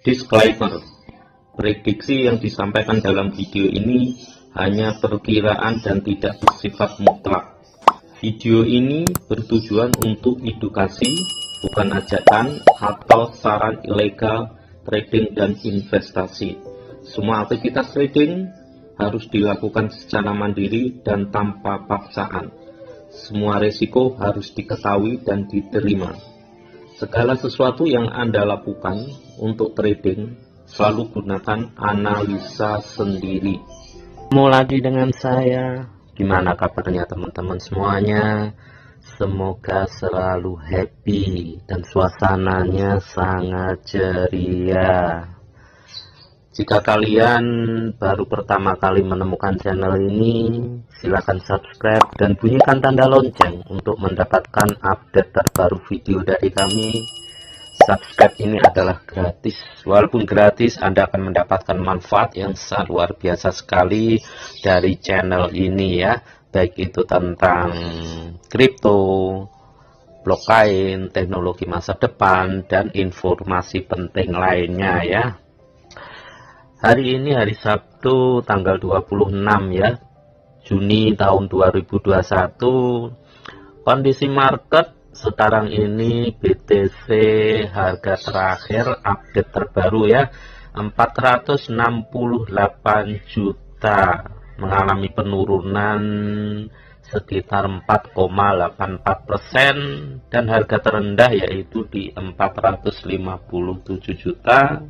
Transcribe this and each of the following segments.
Disclaimer: prediksi yang disampaikan dalam video ini hanya perkiraan dan tidak bersifat mutlak. Video ini bertujuan untuk edukasi, bukan ajakan atau saran ilegal trading dan investasi. Semua aktivitas trading harus dilakukan secara mandiri dan tanpa paksaan. Semua risiko harus diketahui dan diterima. Segala sesuatu yang Anda lakukan untuk trading, selalu gunakan analisa sendiri. Ketemu lagi dengan saya. Gimana kabarnya teman-teman semuanya? Semoga selalu happy dan suasananya sangat ceria. Jika kalian baru pertama kali menemukan channel ini, silakan subscribe dan bunyikan tanda lonceng untuk mendapatkan update terbaru video dari kami. Subscribe ini adalah gratis. Walaupun gratis, Anda akan mendapatkan manfaat yang sangat luar biasa sekali dari channel ini ya. Baik itu tentang kripto, blockchain, teknologi masa depan, dan informasi penting lainnya ya. Hari ini hari Sabtu tanggal 26 ya, Juni tahun 2021. Kondisi market sekarang ini BTC harga terakhir update terbaru ya, 468 juta, mengalami penurunan sekitar 4,84% dan harga terendah yaitu di 457 juta.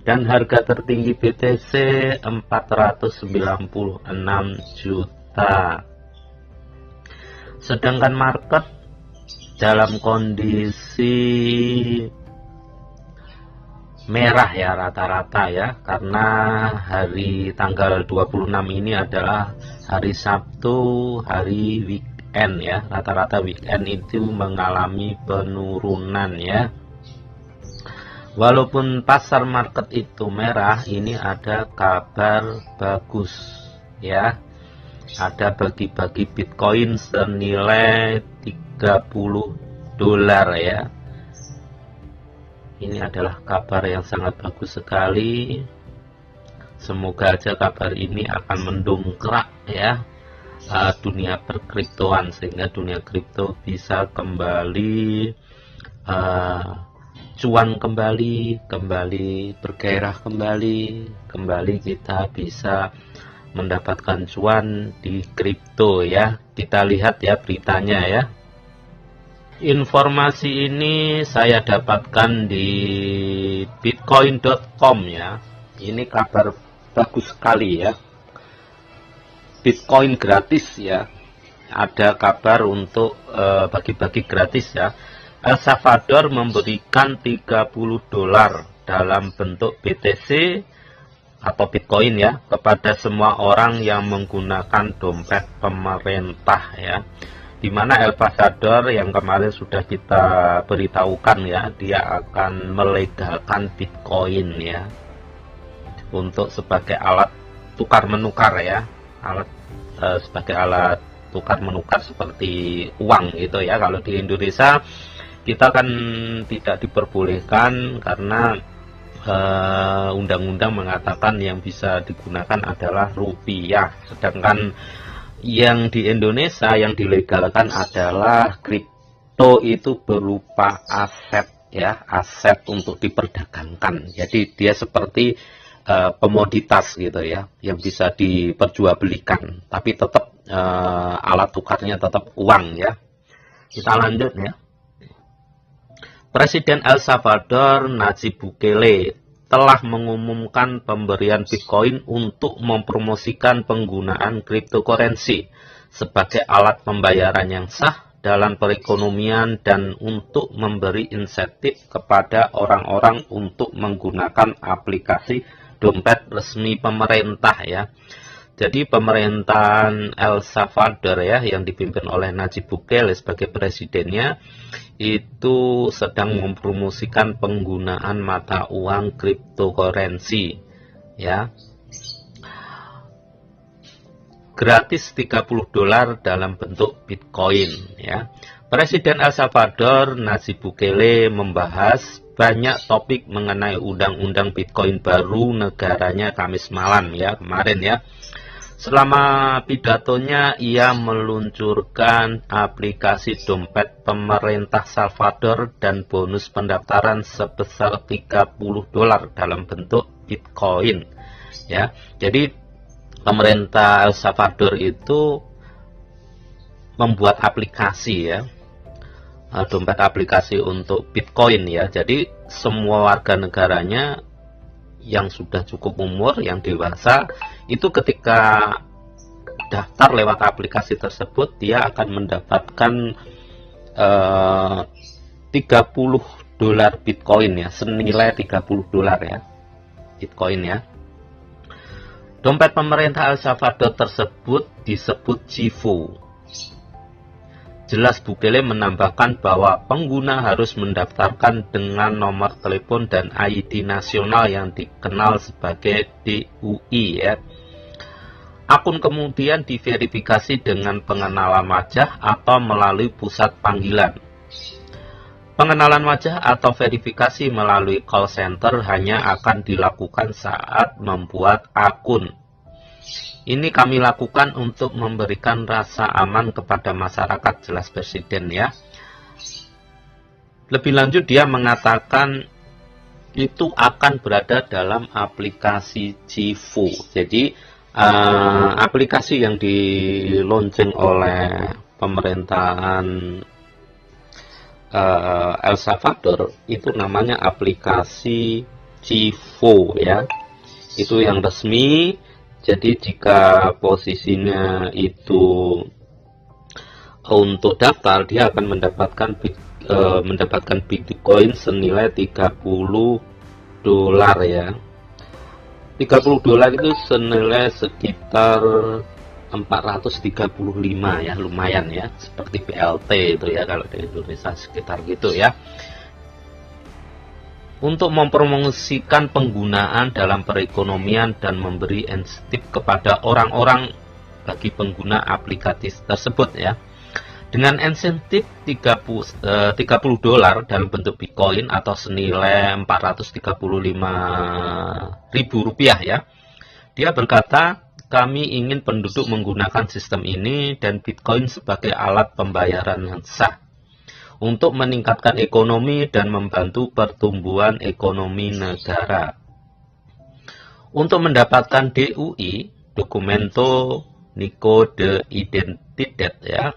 Dan harga tertinggi BTC 496 juta. Sedangkan market dalam kondisi merah ya rata-rata ya, karena hari tanggal 26 ini adalah hari Sabtu, hari weekend ya. Rata-rata weekend itu mengalami penurunan ya. Walaupun pasar market itu merah, ini ada kabar bagus ya. Ada bagi-bagi Bitcoin senilai $30 ya. Ini adalah kabar yang sangat bagus sekali. Semoga aja kabar ini akan mendongkrak ya dunia perkriptoan, sehingga dunia kripto bisa kembali cuan kembali bergairah kembali kita bisa mendapatkan cuan di kripto ya. Kita lihat ya beritanya ya. Informasi ini saya dapatkan di bitcoin.com ya. Ini kabar bagus sekali ya. Bitcoin gratis ya. Ada kabar untuk bagi-bagi gratis ya. El Salvador memberikan $30 dalam bentuk BTC atau Bitcoin ya kepada semua orang yang menggunakan dompet pemerintah ya. Dimana El Salvador yang kemarin sudah kita beritahukan ya, dia akan melegalkan Bitcoin ya untuk sebagai alat tukar menukar ya, sebagai alat tukar menukar seperti uang gitu ya. Kalau di Indonesia kita kan tidak diperbolehkan karena undang-undang mengatakan yang bisa digunakan adalah rupiah. Sedangkan yang di Indonesia yang dilegalkan adalah kripto, itu berupa aset ya, aset untuk diperdagangkan. Jadi dia seperti komoditas gitu ya, yang bisa diperjualbelikan, tapi tetap alat tukarnya tetap uang ya. Kita lanjut ya. Presiden El Salvador Nayib Bukele telah mengumumkan pemberian Bitcoin untuk mempromosikan penggunaan cryptocurrency sebagai alat pembayaran yang sah dalam perekonomian dan untuk memberi insentif kepada orang-orang untuk menggunakan aplikasi dompet resmi pemerintah ya. Jadi pemerintahan El Salvador ya yang dipimpin oleh Nayib Bukele sebagai presidennya itu sedang mempromosikan penggunaan mata uang cryptocurrency ya. Gratis $30 dalam bentuk Bitcoin ya. Presiden El Salvador Nayib Bukele membahas banyak topik mengenai undang-undang Bitcoin baru negaranya Kamis malam ya, kemarin ya. Selama pidatonya, ia meluncurkan aplikasi dompet pemerintah Salvador dan bonus pendaftaran sebesar $30 dalam bentuk Bitcoin. Ya, jadi pemerintah El Salvador itu membuat aplikasi ya, dompet aplikasi untuk Bitcoin ya. Jadi semua warga negaranya yang sudah cukup umur, yang dewasa, itu ketika daftar lewat aplikasi tersebut, dia akan mendapatkan $30 Bitcoin ya, senilai $30 ya, Bitcoin ya. Dompet pemerintah El Salvador tersebut disebut Chivo. Jelas Bukele menambahkan bahwa pengguna harus mendaftarkan dengan nomor telepon dan ID nasional yang dikenal sebagai DUI ya. Akun kemudian diverifikasi dengan pengenalan wajah atau melalui pusat panggilan. Pengenalan wajah atau verifikasi melalui call center hanya akan dilakukan saat membuat akun. Ini kami lakukan untuk memberikan rasa aman kepada masyarakat, jelas Presiden ya. Lebih lanjut dia mengatakan itu akan berada dalam aplikasi Chivo. Jadi aplikasi yang diluncurkan oleh pemerintahan El Salvador itu namanya aplikasi Chivo ya. Itu yang resmi. Jadi jika posisinya itu untuk daftar, dia akan mendapatkan Bitcoin senilai $30 ya. $30 itu senilai sekitar 435 ya, lumayan ya, seperti BLT itu ya kalau di Indonesia sekitar gitu ya. Untuk mempromosikan penggunaan dalam perekonomian dan memberi insentif kepada orang-orang bagi pengguna aplikasi tersebut ya. Dengan insentif $30 dalam bentuk Bitcoin atau senilai Rp435.000 ya. Dia berkata, kami ingin penduduk menggunakan sistem ini dan Bitcoin sebagai alat pembayaran yang sah untuk meningkatkan ekonomi dan membantu pertumbuhan ekonomi negara. Untuk mendapatkan DUI, Documento Único de Identidad ya,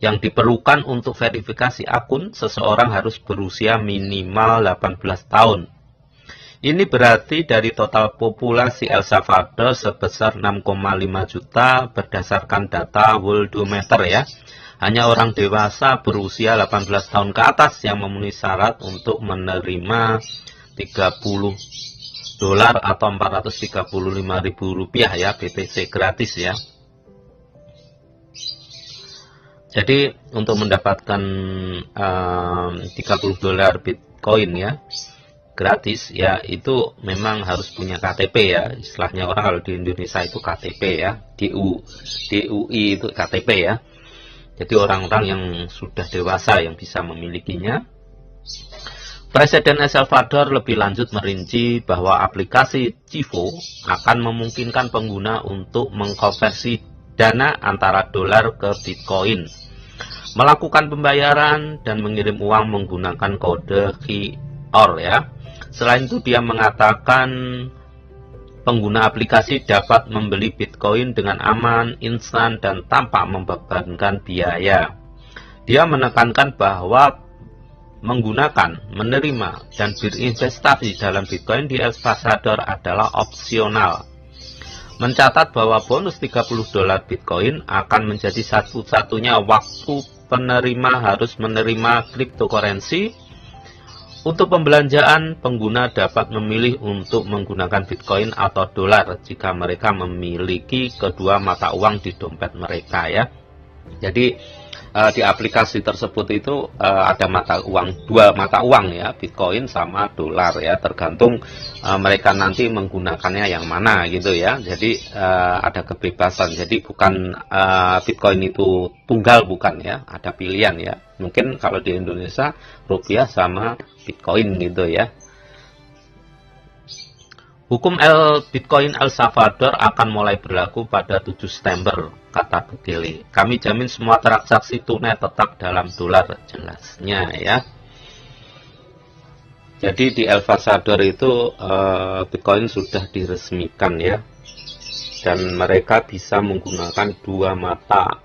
yang diperlukan untuk verifikasi akun, seseorang harus berusia minimal 18 tahun. Ini berarti dari total populasi El Salvador sebesar 6,5 juta berdasarkan data Worldometer ya. Hanya orang dewasa berusia 18 tahun ke atas yang memenuhi syarat untuk menerima $30 atau Rp435.000 ya, BTC gratis ya. Jadi untuk mendapatkan $30 Bitcoin ya, gratis ya, itu memang harus punya KTP ya. Istilahnya orang kalau di Indonesia itu KTP ya, DUI itu KTP ya. Jadi orang-orang yang sudah dewasa yang bisa memilikinya. Presiden El Salvador lebih lanjut merinci bahwa aplikasi Chivo akan memungkinkan pengguna untuk mengkonversi dana antara dolar ke Bitcoin, melakukan pembayaran dan mengirim uang menggunakan kode QR ya. Selain itu dia mengatakan pengguna aplikasi dapat membeli Bitcoin dengan aman, instan, dan tanpa membebankan biaya. Dia menekankan bahwa menggunakan, menerima, dan berinvestasi dalam Bitcoin di El Salvador adalah opsional. Mencatat bahwa bonus $30 Bitcoin akan menjadi satu-satunya waktu penerima harus menerima cryptocurrency. Untuk pembelanjaan, pengguna dapat memilih untuk menggunakan Bitcoin atau dolar jika mereka memiliki kedua mata uang di dompet mereka ya. Jadi di aplikasi tersebut itu ada dua mata uang ya, Bitcoin sama dolar ya, tergantung mereka nanti menggunakannya yang mana gitu ya. Jadi ada kebebasan. Jadi bukan Bitcoin itu tunggal, bukan ya, ada pilihan ya. Mungkin kalau di Indonesia rupiah sama Bitcoin gitu ya. Hukum Bitcoin El Salvador akan mulai berlaku pada 7 September, kata Bukele. Kami jamin semua transaksi tunai tetap dalam dolar, jelasnya ya. Jadi di El Salvador itu Bitcoin sudah diresmikan ya. Dan mereka bisa menggunakan dua mata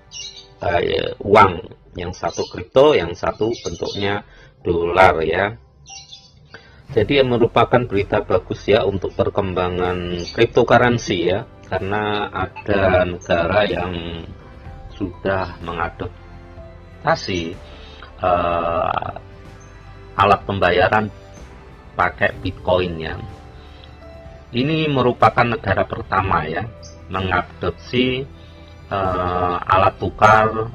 uang, yang satu kripto, yang satu bentuknya dolar ya. Jadi merupakan berita bagus ya untuk perkembangan cryptocurrency ya, karena ada negara yang sudah mengadoptasi alat pembayaran pakai Bitcoin ya. Ini merupakan negara pertama ya mengadopsi alat tukar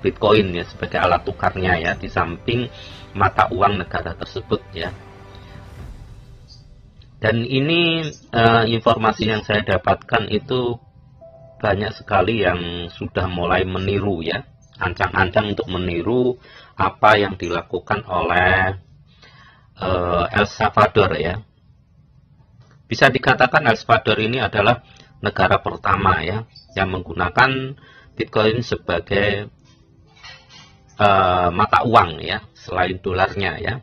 Bitcoin ya sebagai alat tukarnya ya, di samping mata uang negara tersebut ya. Dan ini informasi yang saya dapatkan itu banyak sekali yang sudah mulai meniru ya, ancang-ancang untuk meniru apa yang dilakukan oleh El Salvador ya. Bisa dikatakan El Salvador ini adalah negara pertama ya yang menggunakan Bitcoin sebagai mata uang ya, selain dolarnya ya.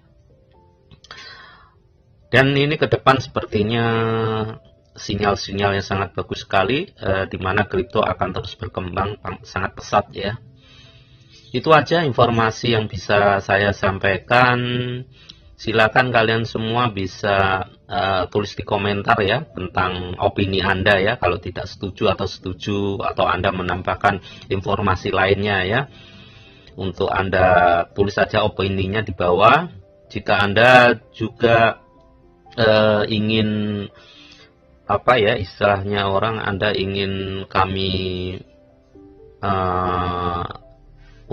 Dan ini ke depan sepertinya sinyal-sinyal yang sangat bagus sekali, di mana kripto akan terus berkembang sangat pesat ya. Itu aja informasi yang bisa saya sampaikan. Silakan kalian semua bisa tulis di komentar ya tentang opini Anda ya, kalau tidak setuju atau Anda menambahkan informasi lainnya ya. Untuk Anda tulis saja opininya di bawah. Jika Anda juga ingin apa ya istilahnya orang, Anda ingin kami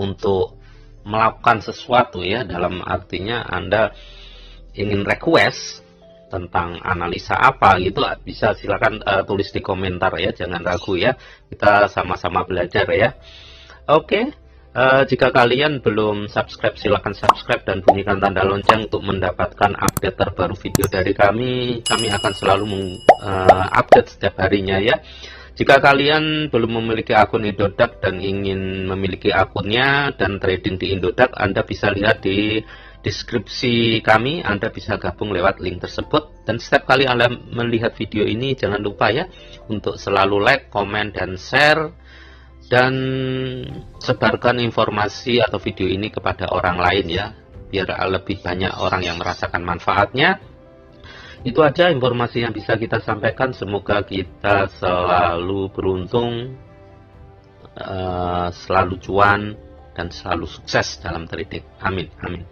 untuk melakukan sesuatu ya, dalam artinya Anda ingin request tentang analisa apa gitu, bisa silakan tulis di komentar ya, jangan ragu ya, kita sama-sama belajar ya. Oke. Jika kalian belum subscribe, silahkan subscribe dan bunyikan tanda lonceng untuk mendapatkan update terbaru video dari kami. Kami akan selalu mengupdate setiap harinya ya. Jika kalian belum memiliki akun Indodax dan ingin memiliki akunnya dan trading di Indodax, Anda bisa lihat di deskripsi kami. Anda bisa gabung lewat link tersebut. Dan setiap kali Anda melihat video ini, jangan lupa ya untuk selalu like, komen, dan share. Dan sebarkan informasi atau video ini kepada orang lain ya, biar lebih banyak orang yang merasakan manfaatnya. Itu aja informasi yang bisa kita sampaikan. Semoga kita selalu beruntung, selalu cuan, dan selalu sukses dalam trading. Amin, amin.